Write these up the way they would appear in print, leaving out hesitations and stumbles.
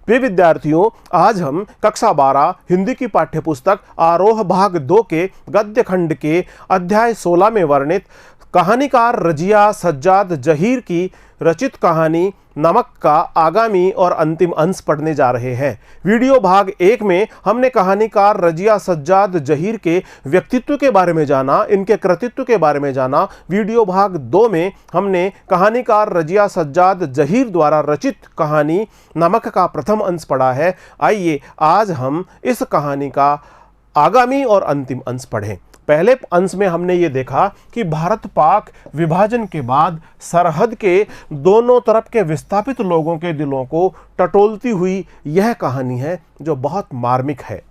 प्रिय विद्यार्थियों, आज हम कक्षा 12 हिंदी की पाठ्यपुस्तक आरोह भाग 2 के गद्य खंड के अध्याय 16 में वर्णित कहानीकार रजिया सज्जाद जहीर की रचित कहानी नमक का आगामी और अंतिम अंश पढ़ने जा रहे हैं। वीडियो भाग 1 में हमने कहानीकार रजिया सज्जाद जहीर के व्यक्तित्व के बारे में जाना, इनके कृतित्व के बारे में जाना। वीडियो भाग 2 में हमने कहानीकार रजिया सज्जाद जहीर द्वारा रचित कहानी नमक का प्रथम अंश पढ़ा है। आइए आज हम इस कहानी का आगामी और अंतिम अंश पढ़ें। पहले अंश में हमने ये देखा कि भारत पाक विभाजन के बाद सरहद के दोनों तरफ के विस्थापित लोगों के दिलों को टटोलती हुई यह कहानी है जो बहुत मार्मिक है।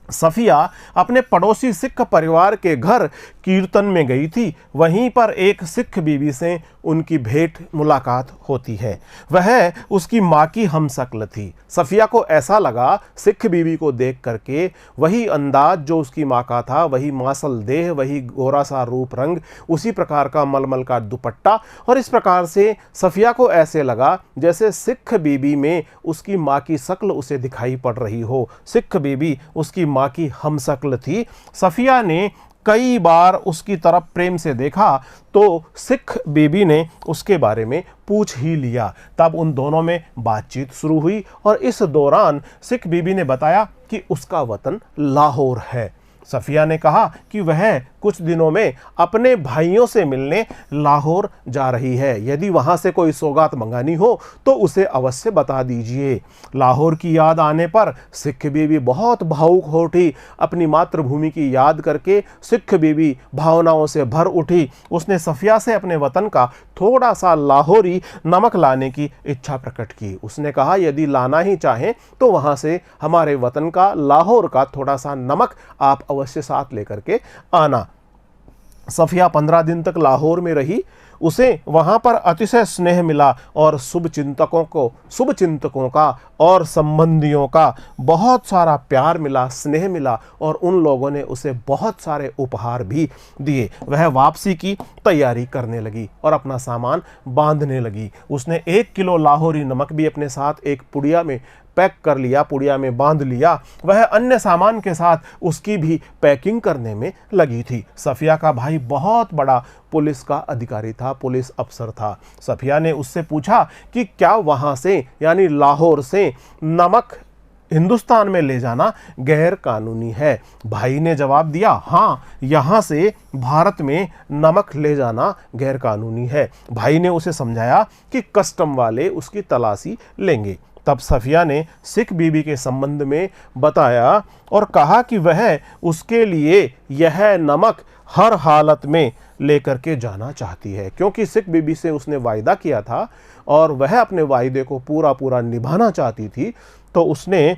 सफिया अपने पड़ोसी सिख परिवार के घर कीर्तन में गई थी। वहीं पर एक सिख बीवी से उनकी भेंट मुलाकात होती है। वह उसकी माँ की हमशक्ल थी। सफिया को ऐसा लगा सिख बीवी को देख करके, वही अंदाज जो उसकी माँ का था, वही मासल देह, वही गोरा सा रूप रंग, उसी प्रकार का मलमल का दुपट्टा, और इस प्रकार से सफिया को ऐसे लगा जैसे सिख बीबी में उसकी माँ की शक्ल उसे दिखाई पड़ रही हो। सिख बीबी उसकी माँ की हमशक्ल थी। सफिया ने कई बार उसकी तरफ प्रेम से देखा तो सिख बीबी ने उसके बारे में पूछ ही लिया। तब उन दोनों में बातचीत शुरू हुई और इस दौरान सिख बीबी ने बताया कि उसका वतन लाहौर है। सफिया ने कहा कि वह कुछ दिनों में अपने भाइयों से मिलने लाहौर जा रही है। यदि वहां से कोई सौगात मंगानी हो तो उसे अवश्य बता दीजिए। लाहौर की याद आने पर सिख बीबी बहुत भावुक हो उठी। अपनी मातृभूमि की याद करके सिख बीबी भावनाओं से भर उठी। उसने सफिया से अपने वतन का थोड़ा सा लाहौरी नमक लाने की इच्छा प्रकट की। उसने कहा यदि लाना ही चाहें तो वहां से हमारे वतन का लाहौर का थोड़ा सा नमक आप अवश्य साथ लेकर के आना। सफिया 15 दिन तक लाहौर में रही। उसे वहां पर अतिशय स्नेह मिला और शुभचिंतकों का और संबंधियों का बहुत सारा प्यार मिला, स्नेह मिला, और उन लोगों ने उसे बहुत सारे उपहार भी दिए। वह वापसी की तैयारी करने लगी और अपना सामान बांधने लगी। उसने 1 किलो लाहौरी नमक भी अपने साथ एक पुड़िया में पैक कर लिया, पुड़िया में बांध लिया। वह अन्य सामान के साथ उसकी भी पैकिंग करने में लगी थी। सफिया का भाई बहुत बड़ा पुलिस का अधिकारी था, पुलिस अफसर था। सफिया ने उससे पूछा कि क्या वहां से यानी लाहौर से नमक हिंदुस्तान में ले जाना गैर कानूनी है? भाई ने जवाब दिया, हाँ, यहाँ से भारत में नमक ले जाना गैर कानूनी है। भाई ने उसे समझाया कि कस्टम वाले उसकी तलाशी लेंगे। तब सफिया ने सिख बीबी के संबंध में बताया और कहा कि वह उसके लिए यह नमक हर हालत में लेकर के जाना चाहती है, क्योंकि सिख बीबी से उसने वायदा किया था और वह अपने वायदे को पूरा पूरा निभाना चाहती थी। तो उसने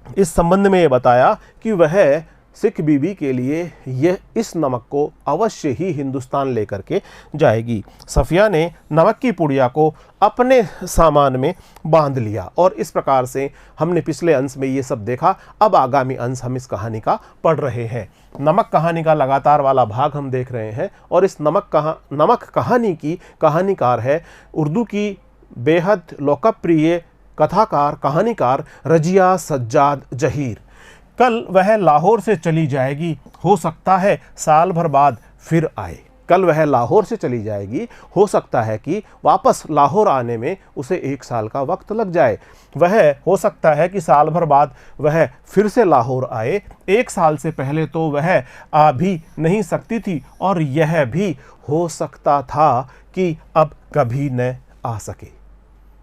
इस संबंध में ये बताया कि वह सिख बीबी के लिए यह इस नमक को अवश्य ही हिंदुस्तान लेकर के जाएगी। सफिया ने नमक की पुड़िया को अपने सामान में बांध लिया और इस प्रकार से हमने पिछले अंश में ये सब देखा। अब आगामी अंश हम इस कहानी का पढ़ रहे हैं। नमक कहानी का लगातार वाला भाग हम देख रहे हैं और इस नमक कहानी की कहानीकार है उर्दू की बेहद लोकप्रिय कथाकार कहानीकार रजिया सज्जाद जहीर। कल वह लाहौर से चली जाएगी, हो सकता है साल भर बाद फिर आए। कल वह लाहौर से चली जाएगी, हो सकता है कि वापस लाहौर आने में उसे 1 साल का वक्त लग जाए। वह हो सकता है कि साल भर बाद वह फिर से लाहौर आए। 1 साल से पहले तो वह आ भी नहीं सकती थी और यह भी हो सकता था कि अब कभी न आ सके।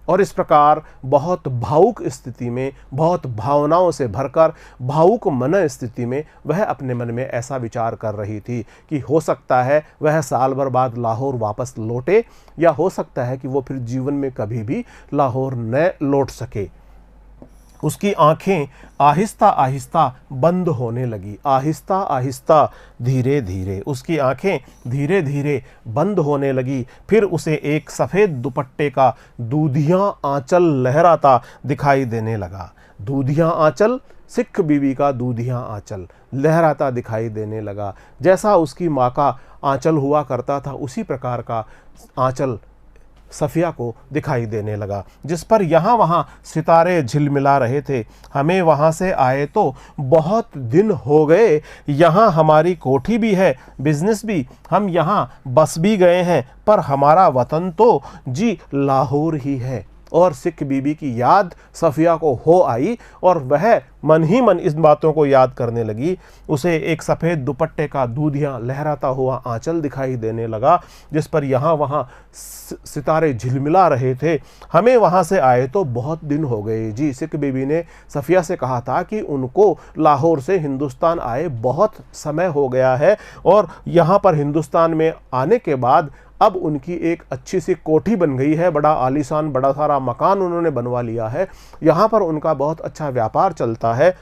और इस प्रकार बहुत भावुक स्थिति में, बहुत भावनाओं से भरकर भावुक मन स्थिति में वह अपने मन में ऐसा विचार कर रही थी कि हो सकता है वह साल भर बाद लाहौर वापस लौटे, या हो सकता है कि वो फिर जीवन में कभी भी लाहौर न लौट सके। उसकी आंखें आहिस्ता आहिस्ता बंद होने लगी, आहिस्ता आहिस्ता धीरे धीरे उसकी आंखें धीरे धीरे बंद होने लगी। फिर उसे एक सफ़ेद दुपट्टे का दूधिया आंचल लहराता दिखाई देने लगा। दूधिया आंचल, सिख बीवी का दूधिया आंचल लहराता दिखाई देने लगा। जैसा उसकी माँ का आंचल हुआ करता था उसी प्रकार का आंचल सफ़िया को दिखाई देने लगा, जिस पर यहाँ वहाँ सितारे झिलमिला रहे थे। हमें वहाँ से आए तो बहुत दिन हो गए, यहाँ हमारी कोठी भी है, बिजनेस भी, हम यहाँ बस भी गए हैं, पर हमारा वतन तो जी लाहौर ही है। और सिख बीबी की याद सफ़िया को हो आई और वह मन ही मन इस बातों को याद करने लगी। उसे एक सफ़ेद दुपट्टे का दूधिया लहराता हुआ आंचल दिखाई देने लगा, जिस पर यहाँ वहाँ सितारे झिलमिला रहे थे। हमें वहाँ से आए तो बहुत दिन हो गए जी। सिख बीबी ने सफ़िया से कहा था कि उनको लाहौर से हिंदुस्तान आए बहुत समय हो गया है और यहाँ पर हिंदुस्तान में आने के बाद अब उनकी एक अच्छी सी कोठी बन गई है, बड़ा आलीशान बड़ा सारा मकान उन्होंने बनवा लिया है, यहाँ पर उनका बहुत अच्छा व्यापार चलता है,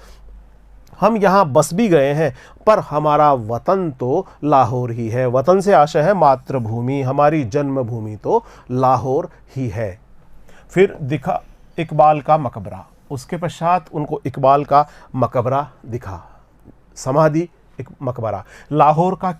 हम यहाँ बस भी गए हैं, पर हमारा वतन तो लाहौर ही है। वतन से आशय है मातृभूमि, हमारी जन्मभूमि तो लाहौर ही है। फिर दिखा इकबाल का मकबरा, उसके पश्चात उनको इकबाल का मकबरा दिखा, समाधि एक मकबरा। लाहौर का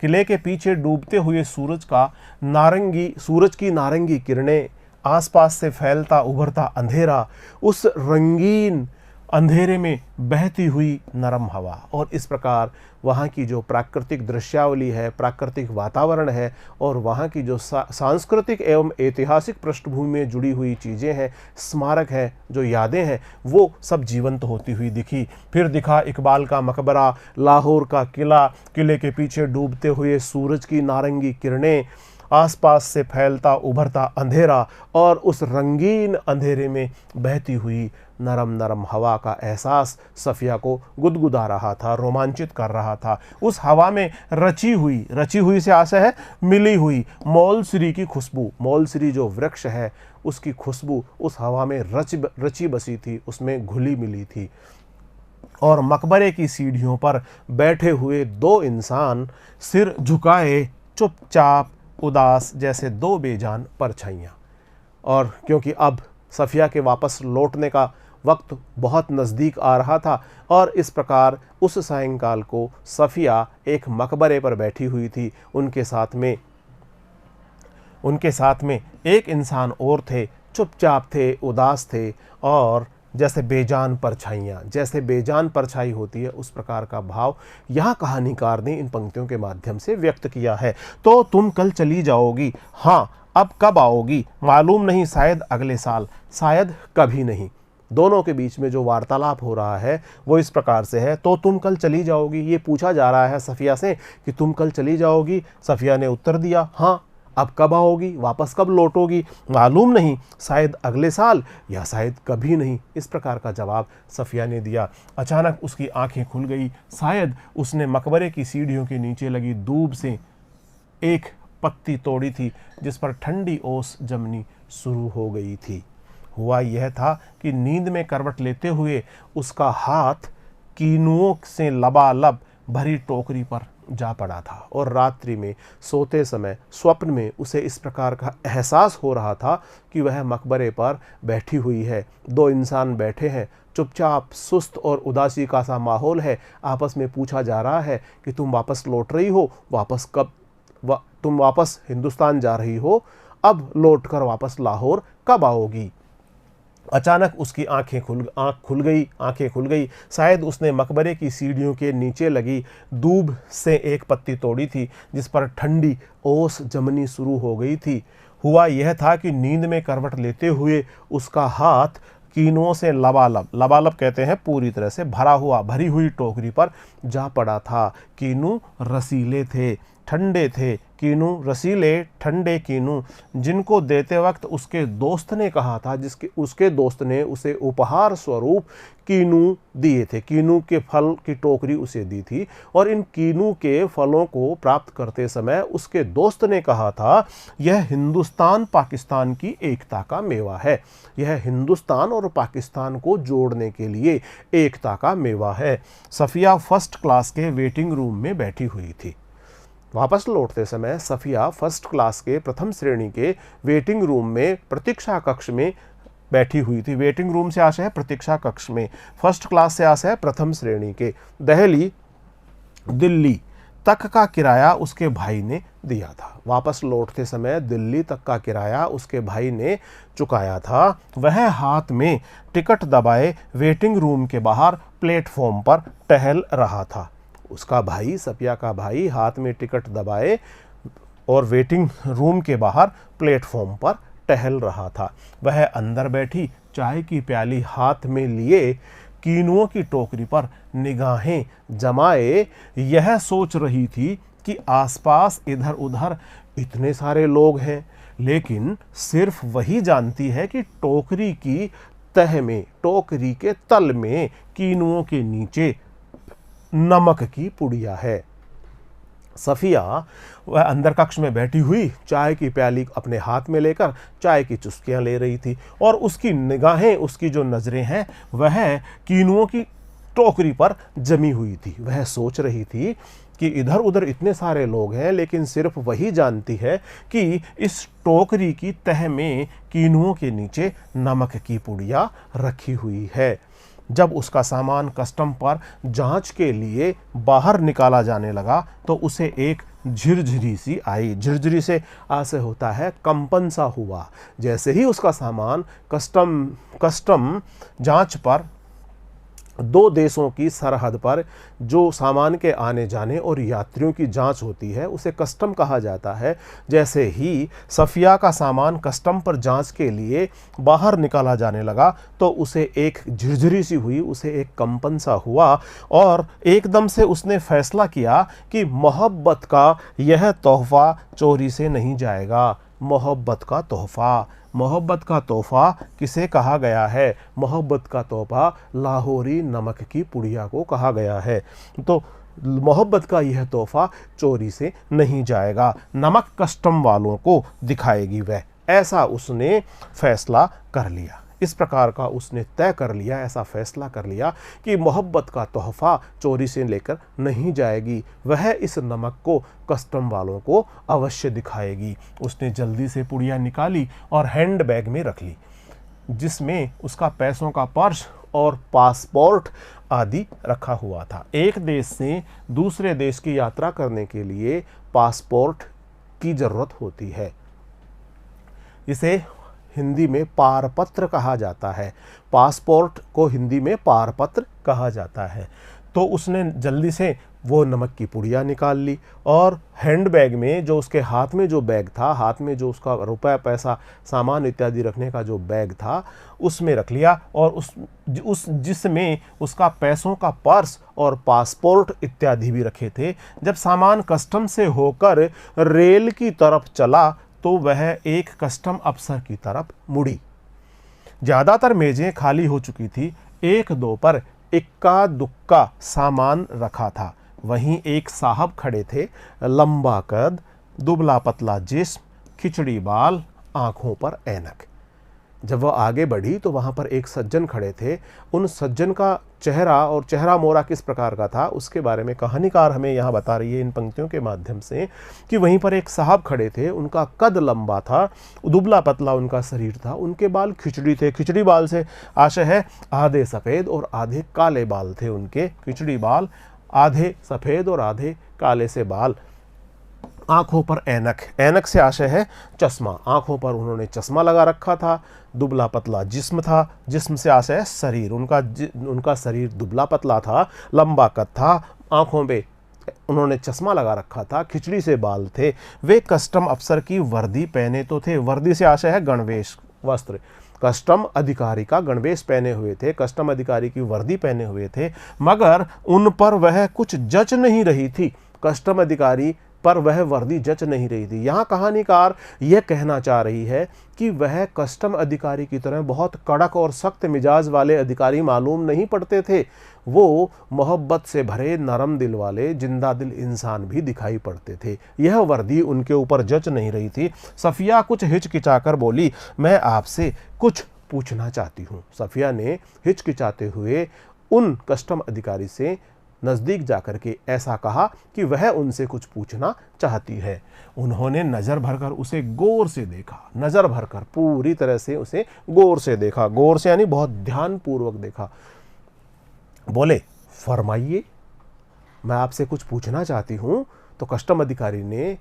किले के पीछे डूबते हुए सूरज की नारंगी किरणें, आसपास से फैलता उभरता अंधेरा, उस रंगीन अंधेरे में बहती हुई नरम हवा। और इस प्रकार वहाँ की जो प्राकृतिक दृश्यावली है, प्राकृतिक वातावरण है और वहाँ की जो सांस्कृतिक एवं ऐतिहासिक पृष्ठभूमि में जुड़ी हुई चीज़ें हैं, स्मारक हैं, जो यादें हैं, वो सब जीवंत होती हुई दिखी। फिर दिखा इकबाल का मकबरा, लाहौर का किला, किले के पीछे डूबते हुए सूरज की नारंगी किरणें, आसपास से फैलता उभरता अंधेरा और उस रंगीन अंधेरे में बहती हुई नरम नरम हवा का एहसास सफ़िया को गुदगुदा रहा था, रोमांचित कर रहा था। उस हवा में रची हुई से आशय है मिली हुई मौलसिरी की खुशबू, मौलसिरी जो वृक्ष है उसकी खुशबू उस हवा में रची बसी थी, उसमें घुली मिली थी। और मकबरे की सीढ़ियों पर बैठे हुए दो इंसान सिर झुकाए चुपचाप उदास जैसे दो बेजान परछाइयाँ। और क्योंकि अब सफ़िया के वापस लौटने का वक्त बहुत नज़दीक आ रहा था और इस प्रकार उस सायंकाल को सफ़िया एक मकबरे पर बैठी हुई थी। उनके साथ में एक इंसान और थे, चुपचाप थे, उदास थे और जैसे बेजान परछाई होती है, उस प्रकार का भाव यहाँ कहानीकार ने इन पंक्तियों के माध्यम से व्यक्त किया है। तो तुम कल चली जाओगी, हाँ अब कब आओगी मालूम नहीं, शायद अगले साल, शायद कभी नहीं। दोनों के बीच में जो वार्तालाप हो रहा है वो इस प्रकार से है, तो तुम कल चली जाओगी, ये पूछा जा रहा है सफ़िया से कि तुम कल चली जाओगी। सफ़िया ने उत्तर दिया, हाँ अब कब आओगी, वापस कब लौटोगी मालूम नहीं, शायद अगले साल या शायद कभी नहीं। इस प्रकार का जवाब सफ़िया ने दिया। अचानक उसकी आंखें खुल गई, शायद उसने मकबरे की सीढ़ियों के नीचे लगी दूब से एक पत्ती तोड़ी थी जिस पर ठंडी ओस जमनी शुरू हो गई थी। हुआ यह था कि नींद में करवट लेते हुए उसका हाथ कीनुओं से लबालब भरी टोकरी पर जा पड़ा था और रात्रि में सोते समय स्वप्न में उसे इस प्रकार का एहसास हो रहा था कि वह मकबरे पर बैठी हुई है, दो इंसान बैठे हैं, चुपचाप सुस्त और उदासी का सा माहौल है। आपस में पूछा जा रहा है कि तुम वापस लौट रही हो, तुम वापस हिंदुस्तान जा रही हो, अब लौटकर वापस लाहौर कब आओगी। अचानक उसकी आंखें खुल गई। शायद उसने मकबरे की सीढ़ियों के नीचे लगी दूब से एक पत्ती तोड़ी थी जिस पर ठंडी ओस जमनी शुरू हो गई थी। हुआ यह था कि नींद में करवट लेते हुए उसका हाथ कीनुओं से लबालब कहते हैं पूरी तरह से भरी हुई टोकरी पर जा पड़ा था। कीनू रसीले थे, ठंडे थे, कीनू रसीले ठंडे कीनू, जिनको देते वक्त उसके दोस्त ने कहा था, उसके दोस्त ने उसे उपहार स्वरूप कीनू दिए थे, कीनू के फल की टोकरी उसे दी थी। और इन कीनू के फलों को प्राप्त करते समय उसके दोस्त ने कहा था, यह हिंदुस्तान पाकिस्तान की एकता का मेवा है, यह हिंदुस्तान और पाकिस्तान को जोड़ने के लिए एकता का मेवा है। सफ़िया फर्स्ट क्लास के वेटिंग रूम में बैठी हुई थी। वापस लौटते समय सफ़िया फर्स्ट क्लास के प्रथम श्रेणी के वेटिंग रूम में प्रतीक्षा कक्ष में बैठी हुई थी। वेटिंग रूम से आशय है प्रतीक्षा कक्ष में, फर्स्ट क्लास से आशय है प्रथम श्रेणी के। दिल्ली तक का किराया उसके भाई ने दिया था। वापस लौटते समय दिल्ली तक का किराया उसके भाई ने चुकाया था। वह हाथ में टिकट दबाए वेटिंग रूम के बाहर प्लेटफॉर्म पर टहल रहा था। उसका भाई, सफिया का भाई, हाथ में टिकट दबाए और वेटिंग रूम के बाहर प्लेटफॉर्म पर टहल रहा था। वह अंदर बैठी चाय की प्याली हाथ में लिए कीनुओं की टोकरी पर निगाहें जमाए यह सोच रही थी कि आसपास इधर उधर इतने सारे लोग हैं, लेकिन सिर्फ वही जानती है कि टोकरी की तह में, टोकरी के तल में, कीनुओं के नीचे नमक की पुड़िया है। सफिया वह अंदर कक्ष में बैठी हुई चाय की प्याली अपने हाथ में लेकर चाय की चुस्कियां ले रही थी और उसकी निगाहें, उसकी जो नजरें हैं वह कीनुओं की टोकरी पर जमी हुई थी। वह सोच रही थी कि इधर उधर इतने सारे लोग हैं, लेकिन सिर्फ वही जानती है कि इस टोकरी की तह में कीनुओं के नीचे नमक की पुड़िया रखी हुई है। जब उसका सामान कस्टम पर जांच के लिए बाहर निकाला जाने लगा तो उसे एक झिरझिरी सी आई। झिरझिरी से आसे होता है कंपन सा हुआ। जैसे ही उसका सामान कस्टम जांच पर दो देशों की सरहद पर जो सामान के आने जाने और यात्रियों की जांच होती है उसे कस्टम कहा जाता है। जैसे ही सफिया का सामान कस्टम पर जांच के लिए बाहर निकाला जाने लगा तो उसे एक झिरझिरी सी हुई, उसे एक कंपन सा हुआ और एकदम से उसने फैसला किया कि मोहब्बत का यह तोहफा चोरी से नहीं जाएगा। मोहब्बत का तोहफा, मोहब्बत का तोहफा किसे कहा गया है? मोहब्बत का तोहफा लाहौरी नमक की पुड़िया को कहा गया है। तो मोहब्बत का यह तोहफा चोरी से नहीं जाएगा, नमक कस्टम वालों को दिखाएगी वह। ऐसा उसने फैसला कर लिया। इस प्रकार का उसने तय कर लिया, ऐसा फैसला कर लिया कि मोहब्बत का तोहफा चोरी से लेकर नहीं जाएगी। वह इस नमक को कस्टम वालों को अवश्य दिखाएगी। उसने जल्दी से पुड़िया निकाली और हैंड बैग में रख ली, जिसमें उसका पैसों का पर्स और पासपोर्ट आदि रखा हुआ था। एक देश से दूसरे देश की यात्रा करने के लिए पासपोर्ट की ज़रूरत होती है। इसे हिंदी में पारपत्र कहा जाता है। पासपोर्ट को हिंदी में पारपत्र कहा जाता है। तो उसने जल्दी से वो नमक की पुड़िया निकाल ली और हैंडबैग में, जो उसके हाथ में जो बैग था, हाथ में जो उसका रुपया पैसा सामान इत्यादि रखने का जो बैग था, उसमें रख लिया और उस जिसमें उसका पैसों का पर्स और पासपोर्ट इत्यादि भी रखे थे। जब सामान कस्टम से होकर रेल की तरफ चला तो वह एक कस्टम अफसर की तरफ मुड़ी। ज़्यादातर मेज़ें खाली हो चुकी थी, एक दो पर इक्का दुक्का सामान रखा था। वहीं एक साहब खड़े थे, लंबा कद, दुबला पतला जिस्म, खिचड़ी बाल, आँखों पर ऐनक। जब वह आगे बढ़ी तो वहाँ पर एक सज्जन खड़े थे। उन सज्जन का चेहरा और चेहरा मोहरा किस प्रकार का था उसके बारे में कहानीकार हमें यहाँ बता रही है इन पंक्तियों के माध्यम से कि वहीं पर एक साहब खड़े थे। उनका कद लंबा था, दुबला पतला उनका शरीर था, उनके बाल खिचड़ी थे। खिचड़ी बाल से आशय है आधे सफ़ेद और आधे काले बाल थे उनके। खिचड़ी बाल, आधे सफ़ेद और आधे काले से बाल। आँखों पर ऐनक, ऐनक से आशय है चश्मा, आँखों पर उन्होंने चश्मा लगा रखा था। दुबला पतला जिस्म था, जिस्म से आशय है शरीर, उनका शरीर दुबला पतला था, लंबा कद था, आँखों पे उन्होंने चश्मा लगा रखा था, खिचड़ी से बाल थे। वे कस्टम अफसर की वर्दी पहने तो थे, वर्दी से आशय है गणवेश, वस्त्र, कस्टम अधिकारी का गणवेश पहने हुए थे, कस्टम अधिकारी की वर्दी पहने हुए थे, मगर उन पर वह कुछ जच नहीं रही थी। कस्टम अधिकारी पर वह वर्दी जच नहीं रही थी। यहाँ कहानीकार यह कहना चाह रही है कि वह कस्टम अधिकारी की तरह बहुत कड़क और सख्त मिजाज वाले अधिकारी मालूम नहीं पड़ते थे। वो मोहब्बत से भरे नरम दिल वाले जिंदा दिल इंसान भी दिखाई पड़ते थे। यह वर्दी उनके ऊपर जच नहीं रही थी। सफिया कुछ हिचकिचाकर बोली, मैं आपसे कुछ पूछना चाहती हूँ। सफिया ने हिचकिचाते हुए उन कस्टम अधिकारी से नज़दीक जाकर के ऐसा कहा कि वह उनसे कुछ पूछना चाहती है। उन्होंने नज़र भरकर उसे गौर से देखा, नज़र भरकर पूरी तरह से उसे गौर से देखा। गौर से यानी बहुत ध्यानपूर्वक देखा। बोले, फरमाइए। मैं आपसे कुछ पूछना चाहती हूँ। तो कस्टम अधिकारी ने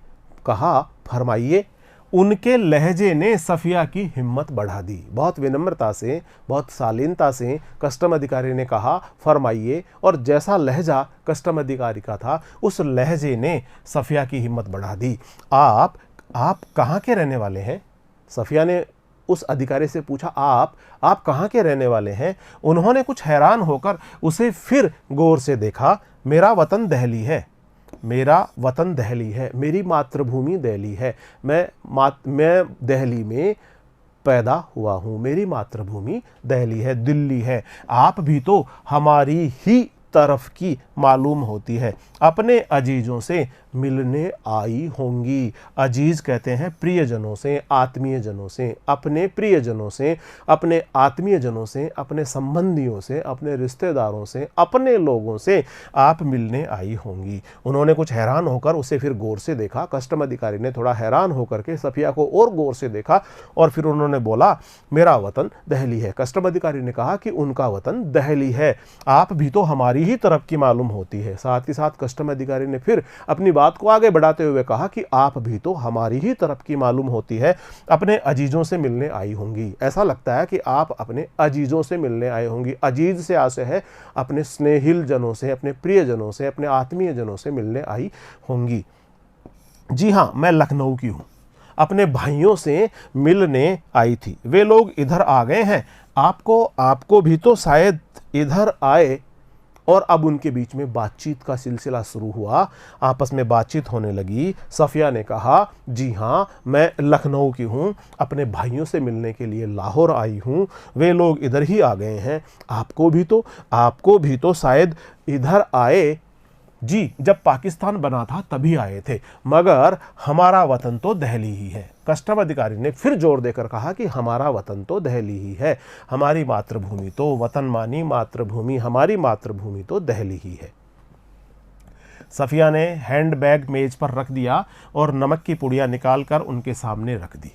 कहा, फरमाइए। उनके लहजे ने सफिया की हिम्मत बढ़ा दी। बहुत विनम्रता से, बहुत शालीनता से कस्टम अधिकारी ने कहा, फरमाइए। और जैसा लहजा कस्टम अधिकारी का था, उस लहजे ने सफिया की हिम्मत बढ़ा दी। आप कहाँ के रहने वाले हैं? सफिया ने उस अधिकारी से पूछा, आप कहाँ के रहने वाले हैं? उन्होंने कुछ हैरान होकर उसे फिर गौर से देखा। मेरा वतन दिल्ली है, मेरा वतन दिल्ली है, मेरी मातृभूमि दिल्ली है। मैं दिल्ली में पैदा हुआ हूँ, मेरी मातृभूमि दिल्ली है, दिल्ली है। आप भी तो हमारी ही तरफ की मालूम होती है, अपने अजीजों से मिलने आई होंगी। अजीज कहते हैं प्रियजनों से, आत्मीय जनों से, अपने प्रियजनों से, अपने आत्मीय जनों से, अपने संबंधियों से, अपने रिश्तेदारों से, अपने लोगों से आप मिलने आई होंगी। उन्होंने कुछ हैरान होकर उसे फिर गौर से देखा। कस्टम अधिकारी ने थोड़ा हैरान होकर के सफिया को और गौर से देखा और फिर उन्होंने बोला, मेरा वतन दिल्ली है। कस्टम अधिकारी ने कहा कि उनका वतन दिल्ली है, आप भी तो हमारी ही तरफ की मालूम होती है। साथ ही साथ कस्टम अधिकारी ने फिर अपनी बात को आगे बढ़ाते हुए कहा कि आप भी तो हमारी ही तरफ की मालूम होती है, अपने अजीजों से मिलने आई होंगी। ऐसा लगता है कि आप अपने अजीजों से मिलने आई होंगी। अजीज से आशय है अपने स्नेहिल जनों से, अपने प्रियजनों से, अपने आत्मीय जनों से मिलने आई होंगी। जी हाँ, मैं लखनऊ की हूँ, अपने भाइयों से मिलने आई थी, वे लोग इधर आ गए हैं। आपको भी तो शायद इधर आए। और अब उनके बीच में बातचीत का सिलसिला शुरू हुआ, आपस में बातचीत होने लगी। सफिया ने कहा, जी हाँ, मैं लखनऊ की हूँ, अपने भाइयों से मिलने के लिए लाहौर आई हूँ, वे लोग इधर ही आ गए हैं। आपको भी तो शायद इधर आए। जी, जब पाकिस्तान बना था तभी आए थे, मगर हमारा वतन तो दिल्ली ही है। कस्टम अधिकारी ने फिर जोर देकर कहा कि हमारा वतन तो दिल्ली ही है, हमारी मातृभूमि तो, वतन मानी मातृभूमि, हमारी मातृभूमि तो दिल्ली ही है। सफिया ने हैंडबैग मेज पर रख दिया और नमक की पुड़िया निकालकर उनके सामने रख दी।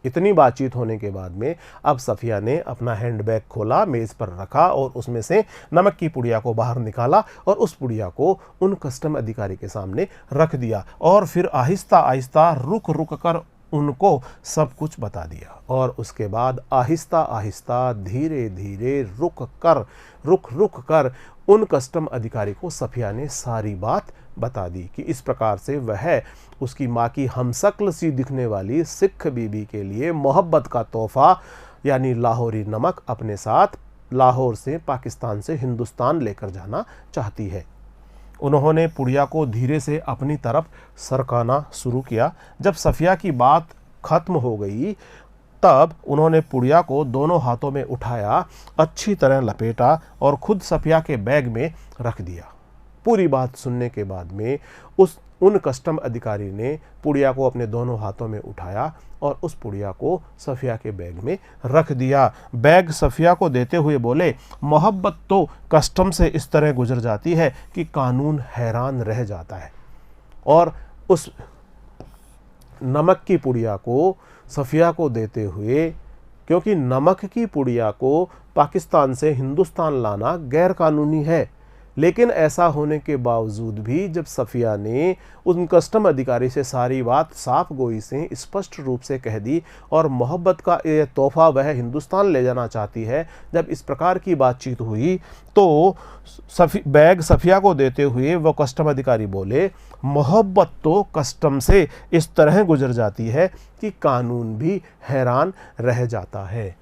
इतनी बातचीत होने के बाद में अब सफिया ने अपना हैंडबैग खोला, मेज़ पर रखा और उसमें से नमक की पुड़िया को बाहर निकाला और उस पुड़िया को उन कस्टम अधिकारी के सामने रख दिया और फिर आहिस्ता आहिस्ता रुक रुक कर उनको सब कुछ बता दिया। और उसके बाद आहिस्ता आहिस्ता, धीरे धीरे, रुक रुक कर उन कस्टम अधिकारी को सफिया ने सारी बात बता दी कि इस प्रकार से वह उसकी माँ की हमशक्ल सी दिखने वाली सिख बीबी के लिए मोहब्बत का तोहफा यानी लाहौरी नमक अपने साथ लाहौर से, पाकिस्तान से हिंदुस्तान लेकर जाना चाहती है। उन्होंने पुड़िया को धीरे से अपनी तरफ सरकाना शुरू किया। जब सफिया की बात खत्म हो गई तब उन्होंने पुड़िया को दोनों हाथों में उठाया, अच्छी तरह लपेटा और खुद सफिया के बैग में रख दिया। पूरी बात सुनने के बाद में उन कस्टम अधिकारी ने पुड़िया को अपने दोनों हाथों में उठाया और उस पुड़िया को सफिया के बैग में रख दिया। बैग सफिया को देते हुए बोले, मोहब्बत तो कस्टम से इस तरह गुजर जाती है कि कानून हैरान रह जाता है। और उस नमक की पुड़िया को सफिया को देते हुए, क्योंकि नमक की पुड़िया को पाकिस्तान से हिंदुस्तान लाना गैर कानूनी है, लेकिन ऐसा होने के बावजूद भी जब सफिया ने उन कस्टम अधिकारी से सारी बात साफ गोई से स्पष्ट रूप से कह दी और मोहब्बत का ये तोहफा वह हिंदुस्तान ले जाना चाहती है, जब इस प्रकार की बातचीत हुई तो बैग सफिया को देते हुए वो कस्टम अधिकारी बोले, मोहब्बत तो कस्टम से इस तरह गुजर जाती है कि कानून भी हैरान रह जाता है।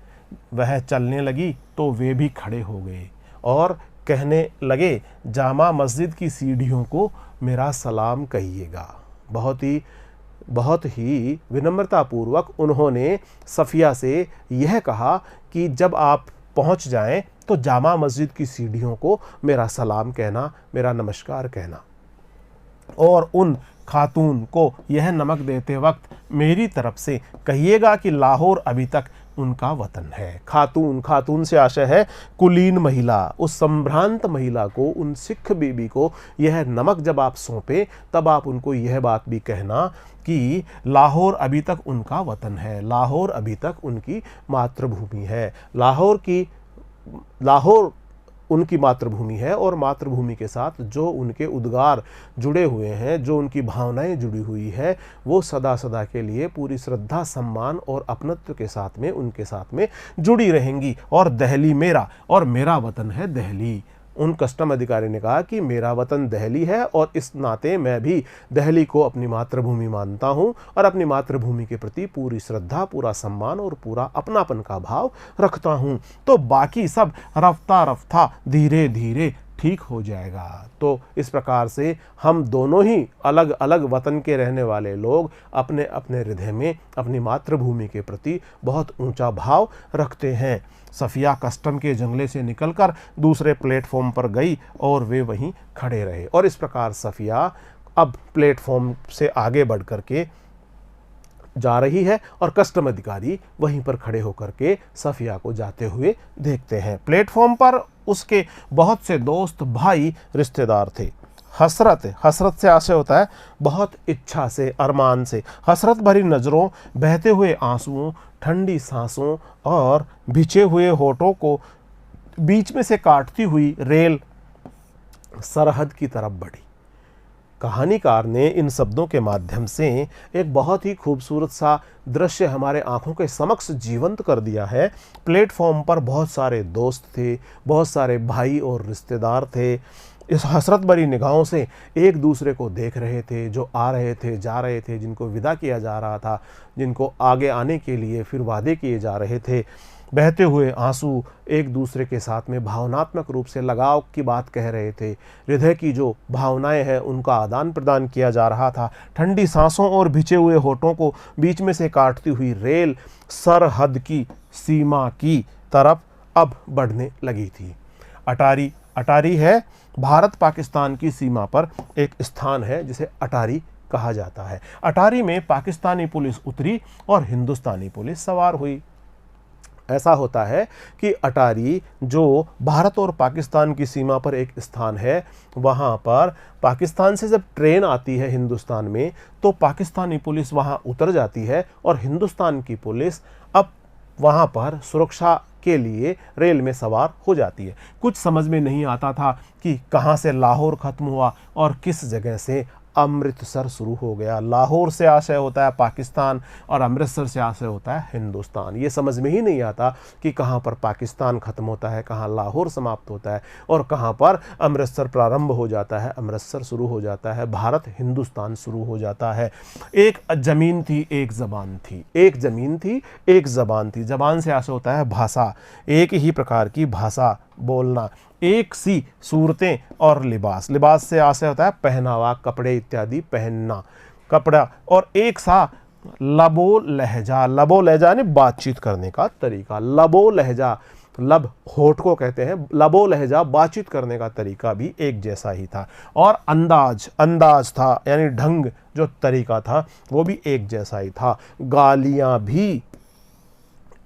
वह चलने लगी तो वे भी खड़े हो गए और कहने लगे, जामा मस्जिद की सीढ़ियों को मेरा सलाम कहिएगा। बहुत ही विनम्रतापूर्वक उन्होंने सफिया से यह कहा कि जब आप पहुंच जाएं तो जामा मस्जिद की सीढ़ियों को मेरा सलाम कहना, मेरा नमस्कार कहना। और उन खातून को यह नमक देते वक्त मेरी तरफ से कहिएगा कि लाहौर अभी तक उनका वतन है। खातून से आशय है कुलीन महिला। उस संभ्रांत महिला को, उन सिख बीबी को यह नमक जब आप सौंपे तब आप उनको यह बात भी कहना कि लाहौर अभी तक उनका वतन है, लाहौर अभी तक उनकी मातृभूमि है। लाहौर उनकी मातृभूमि है और मातृभूमि के साथ जो उनके उद्गार जुड़े हुए हैं, जो उनकी भावनाएं जुड़ी हुई है, वो सदा सदा के लिए पूरी श्रद्धा, सम्मान और अपनत्व के साथ में उनके साथ में जुड़ी रहेंगी। और दिल्ली मेरा और मेरा वतन है दिल्ली। उन कस्टम अधिकारी ने कहा कि मेरा वतन दिल्ली है और इस नाते मैं भी दिल्ली को अपनी मातृभूमि मानता हूं और अपनी मातृभूमि के प्रति पूरी श्रद्धा, पूरा सम्मान और पूरा अपनापन का भाव रखता हूं। तो बाकी सब रफ्ता रफ्ता धीरे धीरे ठीक हो जाएगा। तो इस प्रकार से हम दोनों ही अलग अलग वतन के रहने वाले लोग अपने अपने हृदय में अपनी मातृभूमि के प्रति बहुत ऊंचा भाव रखते हैं। सफिया कस्टम के जंगले से निकलकर दूसरे प्लेटफॉर्म पर गई और वे वहीं खड़े रहे। और इस प्रकार सफिया अब प्लेटफॉर्म से आगे बढ़ करके जा रही है और कस्टम अधिकारी वहीं पर खड़े होकर के सफिया को जाते हुए देखते हैं। प्लेटफॉर्म पर उसके बहुत से दोस्त, भाई, रिश्तेदार थे। हसरत से आशय होता है बहुत इच्छा से, अरमान से। हसरत भरी नज़रों, बहते हुए आंसुओं, ठंडी सांसों और भिचे हुए होठों को बीच में से काटती हुई रेल सरहद की तरफ बढ़ी। कहानीकार ने इन शब्दों के माध्यम से एक बहुत ही खूबसूरत सा दृश्य हमारे आंखों के समक्ष जीवंत कर दिया है। प्लेटफॉर्म पर बहुत सारे दोस्त थे, बहुत सारे भाई और रिश्तेदार थे। इस हसरत भरी निगाहों से एक दूसरे को देख रहे थे, जो आ रहे थे, जा रहे थे, जिनको विदा किया जा रहा था, जिनको आगे आने के लिए फिर वादे किए जा रहे थे। बहते हुए आंसू एक दूसरे के साथ में भावनात्मक रूप से लगाव की बात कह रहे थे। हृदय की जो भावनाएं हैं उनका आदान प्रदान किया जा रहा था। ठंडी सांसों और भिजे हुए होठों को बीच में से काटती हुई रेल सरहद की सीमा की तरफ अब बढ़ने लगी थी। अटारी है भारत पाकिस्तान की सीमा पर एक स्थान है जिसे अटारी कहा जाता है। अटारी में पाकिस्तानी पुलिस उतरी और हिंदुस्तानी पुलिस सवार हुई। ऐसा होता है कि अटारी जो भारत और पाकिस्तान की सीमा पर एक स्थान है, वहाँ पर पाकिस्तान से जब ट्रेन आती है हिंदुस्तान में तो पाकिस्तानी पुलिस वहाँ उतर जाती है और हिंदुस्तान की पुलिस अब वहाँ पर सुरक्षा के लिए रेल में सवार हो जाती है। कुछ समझ में नहीं आता था कि कहाँ से लाहौर ख़त्म हुआ और किस जगह से अमृतसर शुरू हो गया। लाहौर से आशय होता है पाकिस्तान और अमृतसर से आशय होता है हिंदुस्तान। ये समझ में ही नहीं आता कि कहाँ पर पाकिस्तान ख़त्म होता है, कहाँ लाहौर समाप्त होता है और कहाँ पर अमृतसर प्रारंभ हो जाता है, अमृतसर शुरू हो जाता है, भारत हिंदुस्तान शुरू हो जाता है। एक ज़मीन थी, एक ज़बान थी। एक ज़मीन थी, एक ज़बान थी। ज़बान से आशय होता है भाषा, एक ही प्रकार की भाषा बोलना। एक सी सूरतें और लिबास, लिबास से आशय होता है पहनावा, कपड़े इत्यादि पहनना, कपड़ा। और एक सा लबो लहजा, लबो लहजा यानी बातचीत करने का तरीका। लबो लहजा, लब होठ को कहते हैं, लबो लहजा बातचीत करने का तरीका भी एक जैसा ही था। और अंदाज था यानी ढंग, जो तरीका था वो भी एक जैसा ही था। गालियां भी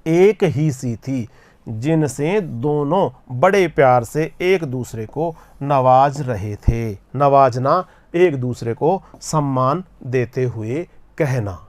एक ही सी थी जिनसे दोनों बड़े प्यार से एक दूसरे को नवाज रहे थे। नवाजना, एक दूसरे को सम्मान देते हुए कहना।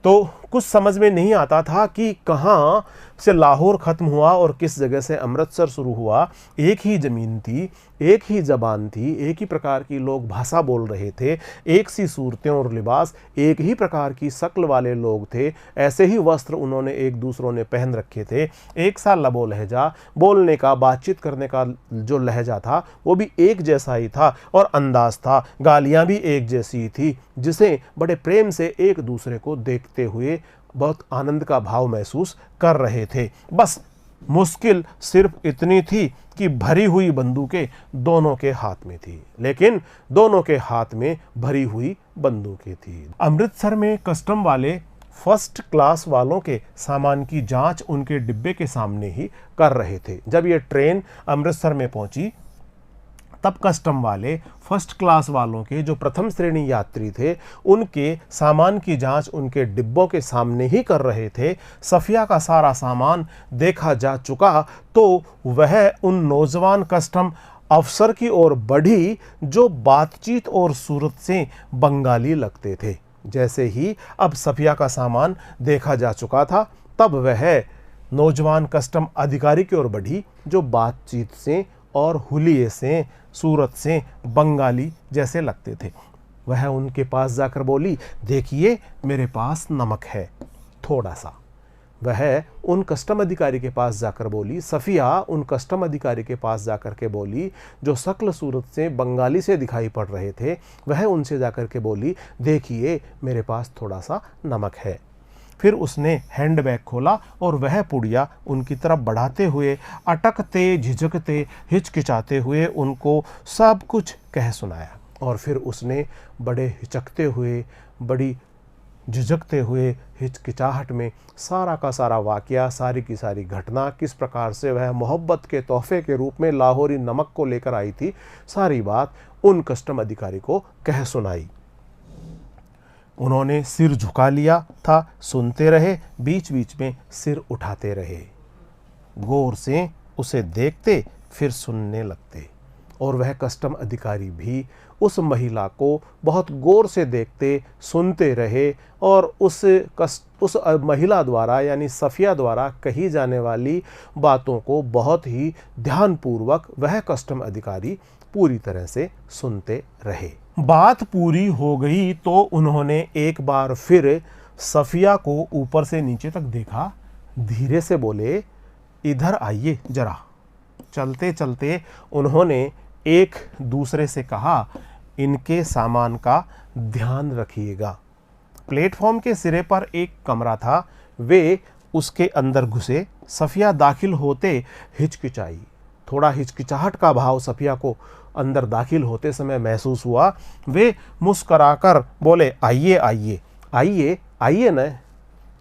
तो कुछ समझ में नहीं आता था कि कहाँ से लाहौर ख़त्म हुआ और किस जगह से अमृतसर शुरू हुआ। एक ही ज़मीन थी, एक ही ज़बान थी, एक ही प्रकार की लोग भाषा बोल रहे थे, एक सी सूरतें और लिबास, एक ही प्रकार की शक्ल वाले लोग थे, ऐसे ही वस्त्र उन्होंने एक दूसरों ने पहन रखे थे। एक सा लबो लहजा, बोलने का, बातचीत करने का जो लहजा था वो भी एक जैसा ही था और अंदाज था। गालियाँ भी एक जैसी थी, जिसे बड़े प्रेम से एक दूसरे को देखते हुए बहुत आनंद का भाव महसूस कर रहे थे। बस मुश्किल सिर्फ इतनी थी कि भरी हुई बंदूकें दोनों के हाथ में थी, लेकिन दोनों के हाथ में भरी हुई बंदूकें थी। अमृतसर में कस्टम वाले फर्स्ट क्लास वालों के सामान की जांच उनके डिब्बे के सामने ही कर रहे थे। जब ये ट्रेन अमृतसर में पहुंची तब कस्टम वाले फर्स्ट क्लास वालों के जो प्रथम श्रेणी यात्री थे उनके सामान की जांच उनके डिब्बों के सामने ही कर रहे थे। सफिया का सारा सामान देखा जा चुका तो वह उन नौजवान कस्टम अफसर की ओर बढ़ी जो बातचीत और सूरत से बंगाली लगते थे। जैसे ही अब सफिया का सामान देखा जा चुका था तब वह नौजवान कस्टम अधिकारी की ओर बढ़ी, जो बातचीत से और हुलिये से, सूरत से बंगाली जैसे लगते थे। वह उनके पास जाकर बोली, देखिए मेरे पास नमक है थोड़ा सा। वह उन कस्टम अधिकारी के पास जाकर बोली, सफ़िया उन कस्टम अधिकारी के पास जाकर के बोली, जो शक्ल सूरत से बंगाली से दिखाई पड़ रहे थे। वह उनसे जाकर के बोली, देखिए मेरे पास थोड़ा सा नमक है। फिर उसने हैंडबैग खोला और वह पुड़िया उनकी तरफ बढ़ाते हुए, अटकते, झिझकते, हिचकिचाते हुए उनको सब कुछ कह सुनाया। और फिर उसने बड़े हिचकते हुए, बड़ी झिझकते हुए, हिचकिचाहट में सारा का सारा वाकया, सारी की सारी घटना, किस प्रकार से वह मोहब्बत के तोहफे के रूप में लाहौरी नमक को लेकर आई थी, सारी बात उन कस्टम अधिकारी को कह सुनाई। उन्होंने सिर झुका लिया था, सुनते रहे, बीच बीच में सिर उठाते रहे, गौर से उसे देखते फिर सुनने लगते। और वह कस्टम अधिकारी भी उस महिला को बहुत गौर से देखते, सुनते रहे और उस महिला द्वारा यानी सफ़िया द्वारा कही जाने वाली बातों को बहुत ही ध्यानपूर्वक वह कस्टम अधिकारी पूरी तरह से सुनते रहे। बात पूरी हो गई तो उन्होंने एक बार फिर सफ़िया को ऊपर से नीचे तक देखा, धीरे से बोले, इधर आइए जरा। चलते चलते उन्होंने एक दूसरे से कहा, इनके सामान का ध्यान रखिएगा। प्लेटफॉर्म के सिरे पर एक कमरा था, वे उसके अंदर घुसे। सफ़िया दाखिल होते हिचकिचाई। थोड़ा हिचकिचाहट का भाव सफ़िया को अंदर दाखिल होते समय महसूस हुआ। वे मुस्कराकर बोले, आइए आइए आइए आइए न।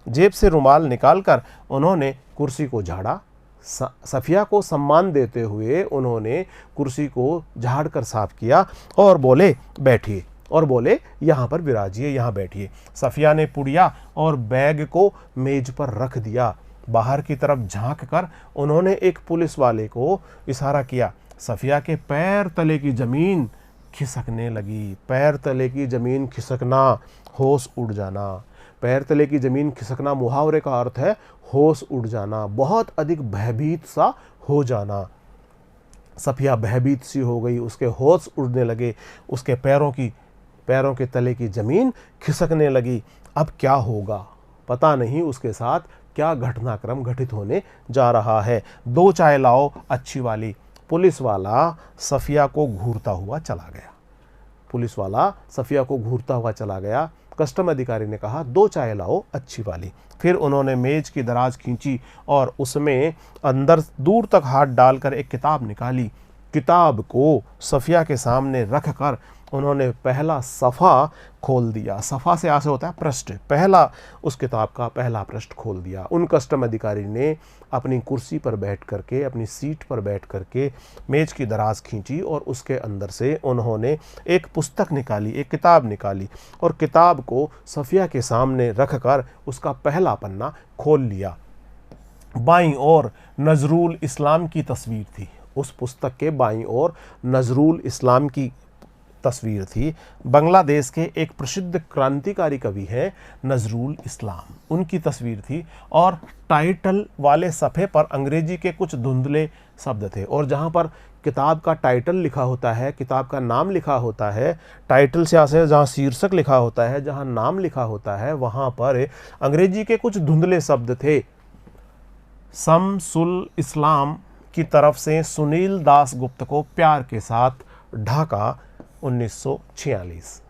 जेब से रुमाल निकालकर उन्होंने कुर्सी को झाड़ा। सफ़िया को सम्मान देते हुए उन्होंने कुर्सी को झाड़ कर साफ किया और बोले, बैठिए, और बोले, यहाँ पर विराजिए, यहाँ बैठिए। सफ़िया ने पुड़िया और बैग को मेज पर रख दिया। बाहर की तरफ झांक कर उन्होंने एक पुलिस वाले को इशारा किया। सफ़िया के पैर तले की ज़मीन खिसकने लगी। पैर तले की ज़मीन खिसकना, होश उड़ जाना। पैर तले की ज़मीन खिसकना मुहावरे का अर्थ है होश उड़ जाना, बहुत अधिक भयभीत सा हो जाना। सफ़िया भयभीत सी हो गई, उसके होश उड़ने लगे, उसके पैरों के तले की ज़मीन खिसकने लगी। अब क्या होगा पता नहीं, उसके साथ क्या घटनाक्रम घटित होने जा रहा है। 2 चाय लाओ अच्छी वाली। पुलिस वाला सफ़िया को घूरता हुआ चला गया। पुलिस वाला सफ़िया को घूरता हुआ चला गया। कस्टम अधिकारी ने कहा, 2 चाय लाओ अच्छी वाली। फिर उन्होंने मेज की दराज खींची और उसमें अंदर दूर तक हाथ डालकर एक किताब निकाली। किताब को सफ़िया के सामने रख कर उन्होंने पहला सफ़ा खोल दिया। सफ़ा से आशय होता है पृष्ठ। पहला उस किताब का पहला पृष्ठ खोल दिया। उन कस्टम अधिकारी ने अपनी कुर्सी पर बैठ करके, अपनी सीट पर बैठ करके मेज की दराज खींची और उसके अंदर से उन्होंने एक पुस्तक निकाली, एक किताब निकाली और किताब को सफ़िया के सामने रख कर उसका पहला पन्ना खोल लिया। बाईं ओर नज़रुल इस्लाम की तस्वीर थी। उस पुस्तक के बाईं ओर नज़रुल इस्लाम की तस्वीर थी। बांग्लादेश के एक प्रसिद्ध क्रांतिकारी कवि हैं नज़रुल इस्लाम, उनकी तस्वीर थी और टाइटल वाले सफ़े पर अंग्रेजी के कुछ धुंधले शब्द थे। और जहाँ पर किताब का टाइटल लिखा होता है, किताब का नाम लिखा होता है, टाइटल से आशय जहाँ शीर्षक लिखा होता है, जहाँ नाम लिखा होता है, वहाँ पर अंग्रेजी के कुछ धुंधले शब्द थे। शम्सुल इस्लाम की तरफ से सुनील दास गुप्त को प्यार के साथ, ढाका 1946।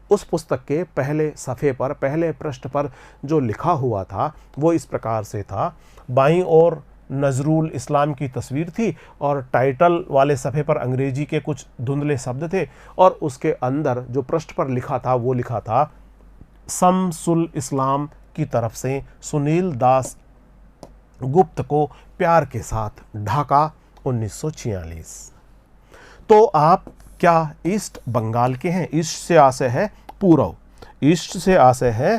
उस पुस्तक के पहले सफ़े पर, पहले पृष्ठ पर जो लिखा हुआ था वो इस प्रकार से था। बाईं ओर नज़रुल इस्लाम की तस्वीर थी और टाइटल वाले सफ़े पर अंग्रेजी के कुछ धुंधले शब्द थे और उसके अंदर जो पृष्ठ पर लिखा था वो लिखा था, शम्सुल इस्लाम की तरफ से सुनील दास गुप्त को प्यार के साथ, ढाका 1946। तो आप क्या ईस्ट बंगाल के हैं? ईस्ट से आशय है पूर्व, ईस्ट से आशय है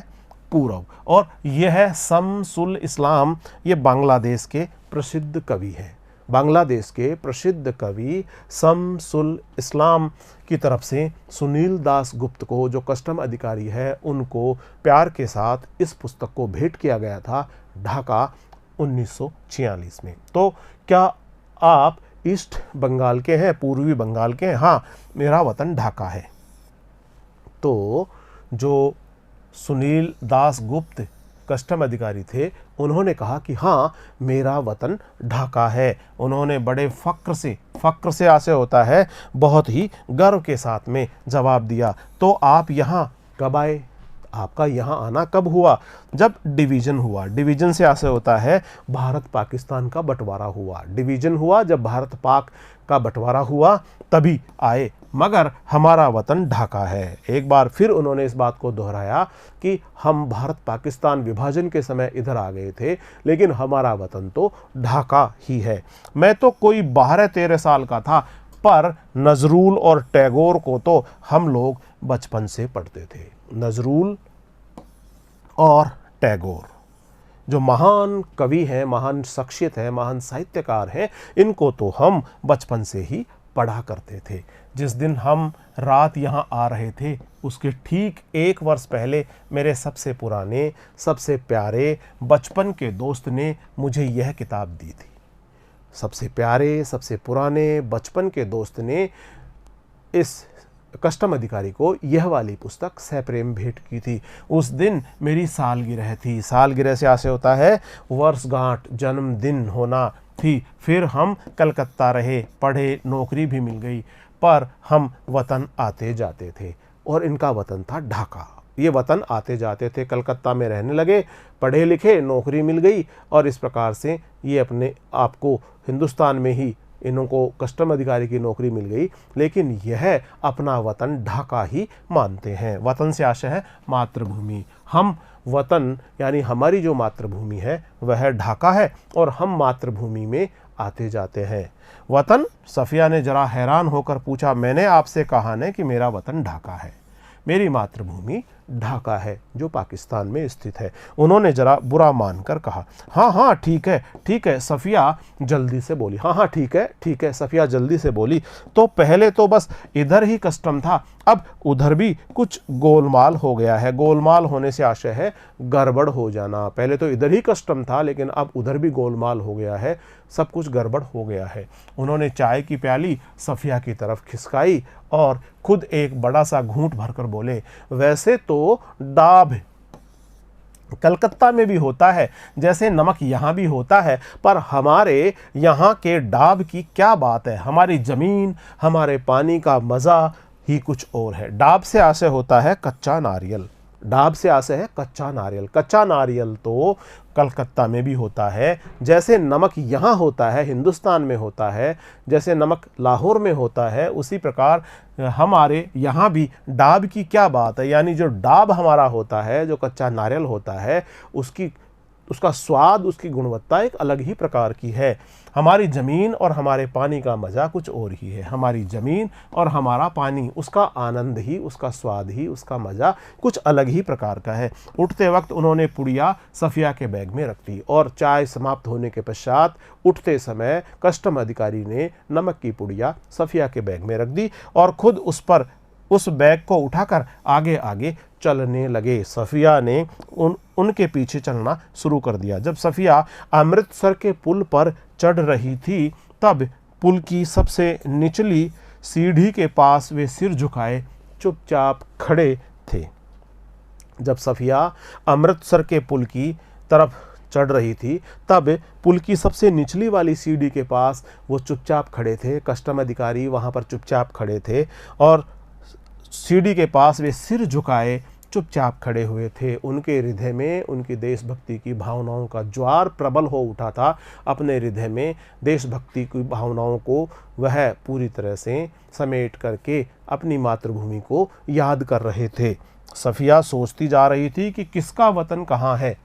पूर्व। और यह है शम्सुल इस्लाम, ये बांग्लादेश के प्रसिद्ध कवि हैं। बांग्लादेश के प्रसिद्ध कवि शम्सुल इस्लाम की तरफ से सुनील दास गुप्त को, जो कस्टम अधिकारी है, उनको प्यार के साथ इस पुस्तक को भेंट किया गया था ढाका 1946 में। तो क्या आप ईस्ट बंगाल के हैं, पूर्वी बंगाल के हैं? हाँ, मेरा वतन ढाका है। तो जो सुनील दास गुप्त कस्टम अधिकारी थे, उन्होंने कहा कि हाँ, मेरा वतन ढाका है। उन्होंने बड़े फ़क्र से आसे होता है, बहुत ही गर्व के साथ में जवाब दिया। तो आप यहाँ कब आए? आपका यहाँ आना कब हुआ? जब डिवीज़न हुआ। डिवीज़न से आसे होता है भारत पाकिस्तान का बंटवारा हुआ। डिवीज़न हुआ जब भारत पाक का बंटवारा हुआ, तभी आए, मगर हमारा वतन ढाका है। एक बार फिर उन्होंने इस बात को दोहराया कि हम भारत पाकिस्तान विभाजन के समय इधर आ गए थे, लेकिन हमारा वतन तो ढाका ही है। मैं तो कोई 12-13 साल का था, पर नजरुल और टैगोर को तो हम लोग बचपन से पढ़ते थे। नजरुल और टैगोर जो महान कवि हैं, महान शख्सियत है, महान साहित्यकार हैं, इनको तो हम बचपन से ही पढ़ा करते थे। जिस दिन हम रात यहाँ आ रहे थे, उसके ठीक 1 वर्ष पहले मेरे सबसे पुराने, सबसे प्यारे बचपन के दोस्त ने मुझे यह किताब दी थी। सबसे प्यारे, सबसे पुराने बचपन के दोस्त ने इस कस्टम अधिकारी को यह वाली पुस्तक सप्रेम भेंट की थी। उस दिन मेरी सालगिरह थी। सालगिरह से आशय होता है वर्षगांठ, जन्मदिन होना थी। फिर हम कलकत्ता रहे, पढ़े, नौकरी भी मिल गई, पर हम वतन आते जाते थे और इनका वतन था ढाका। ये वतन आते जाते थे, कलकत्ता में रहने लगे, पढ़े लिखे, नौकरी मिल गई और इस प्रकार से ये अपने आप को हिंदुस्तान में ही इनको कस्टम अधिकारी की नौकरी मिल गई, लेकिन यह अपना वतन ढाका ही मानते हैं। वतन से आशय है मातृभूमि। हम वतन यानी हमारी जो मातृभूमि है वह ढाका है और हम मातृभूमि में आते जाते हैं। वतन? सफ़िया ने जरा हैरान होकर पूछा। मैंने आपसे कहा न कि मेरा वतन ढाका है। मेरी मातृभूमि ढाका है जो पाकिस्तान में स्थित है। उन्होंने जरा बुरा मानकर कहा, हाँ हाँ ठीक है ठीक है। सफ़िया जल्दी से बोली, हाँ हाँ ठीक है ठीक है। सफ़िया जल्दी से बोली, तो पहले तो बस इधर ही कस्टम था, अब उधर भी कुछ गोलमाल हो गया है। गोलमाल होने से आशय है गड़बड़ हो जाना। पहले तो इधर ही कस्टम था, लेकिन अब उधर भी गोलमाल हो गया है, सब कुछ गड़बड़ हो गया है। उन्होंने चाय की प्याली सफ़िया की तरफ खिसकाई और खुद एक बड़ा सा घूंट भरकर बोले, वैसे तो डाब कलकत्ता में भी होता है, जैसे नमक यहाँ भी होता है, पर हमारे यहाँ के डाब की क्या बात है। हमारी ज़मीन, हमारे पानी का मज़ा ही कुछ और है। डाब से आशय होता है कच्चा नारियल। डाब से आशय है कच्चा नारियल। कच्चा नारियल तो कलकत्ता में भी होता है, जैसे नमक यहाँ होता है, हिंदुस्तान में होता है, जैसे नमक लाहौर में होता है, उसी प्रकार हमारे यहाँ भी डाब की क्या बात है। यानी जो डाब हमारा होता है, जो कच्चा नारियल होता है, उसका स्वाद, उसकी गुणवत्ता एक अलग ही प्रकार की है। हमारी ज़मीन और हमारे पानी का मज़ा कुछ और ही है। हमारी ज़मीन और हमारा पानी, उसका आनंद ही, उसका स्वाद ही, उसका मज़ा कुछ अलग ही प्रकार का है। उठते वक्त उन्होंने पुड़िया सफ़िया के बैग में रख दी और चाय समाप्त होने के पश्चात उठते समय कस्टम अधिकारी ने नमक की पुड़िया सफ़िया के बैग में रख दी और खुद उस बैग को उठाकर आगे आगे चलने लगे। सफ़िया ने उनके पीछे चलना शुरू कर दिया। जब सफ़िया अमृतसर के पुल पर चढ़ रही थी, तब पुल की सबसे निचली सीढ़ी के पास वे सिर झुकाए चुपचाप खड़े थे। जब सफ़िया अमृतसर के पुल की तरफ चढ़ रही थी, तब पुल की सबसे निचली वाली सीढ़ी के पास वो चुपचाप खड़े थे। कस्टम अधिकारी वहाँ पर चुपचाप खड़े थे और सीढ़ी के पास वे सिर झुकाए चुपचाप खड़े हुए थे। उनके हृदय में उनकी देशभक्ति की भावनाओं का ज्वार प्रबल हो उठा था। अपने हृदय में देशभक्ति की भावनाओं को वह पूरी तरह से समेट करके अपनी मातृभूमि को याद कर रहे थे। सफ़िया सोचती जा रही थी कि किसका वतन कहाँ है।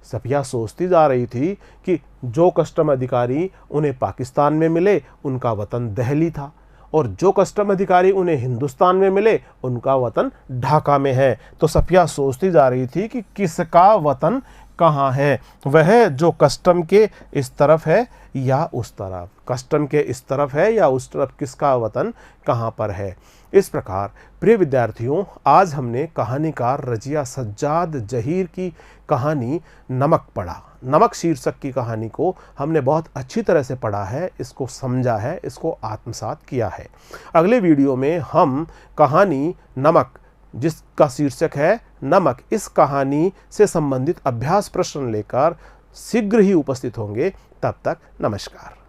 सफ़िया सोचती जा रही थी कि जो कस्टम अधिकारी उन्हें पाकिस्तान में मिले, उनका वतन दिल्ली था, और जो कस्टम अधिकारी उन्हें हिंदुस्तान में मिले, उनका वतन ढाका में है। तो सफ़िया सोचती जा रही थी कि किसका वतन कहाँ है, वह जो कस्टम के इस तरफ है या उस तरफ, कस्टम के इस तरफ है या उस तरफ, किसका वतन कहाँ पर है। इस प्रकार प्रिय विद्यार्थियों, आज हमने कहानीकार रजिया सज्जाद जहीर की कहानी नमक पढ़ा। नमक शीर्षक की कहानी को हमने बहुत अच्छी तरह से पढ़ा है, इसको समझा है, इसको आत्मसात किया है। अगले वीडियो में हम कहानी नमक, जिसका शीर्षक है नमक, इस कहानी से संबंधित अभ्यास प्रश्न लेकर शीघ्र ही उपस्थित होंगे। तब तक नमस्कार।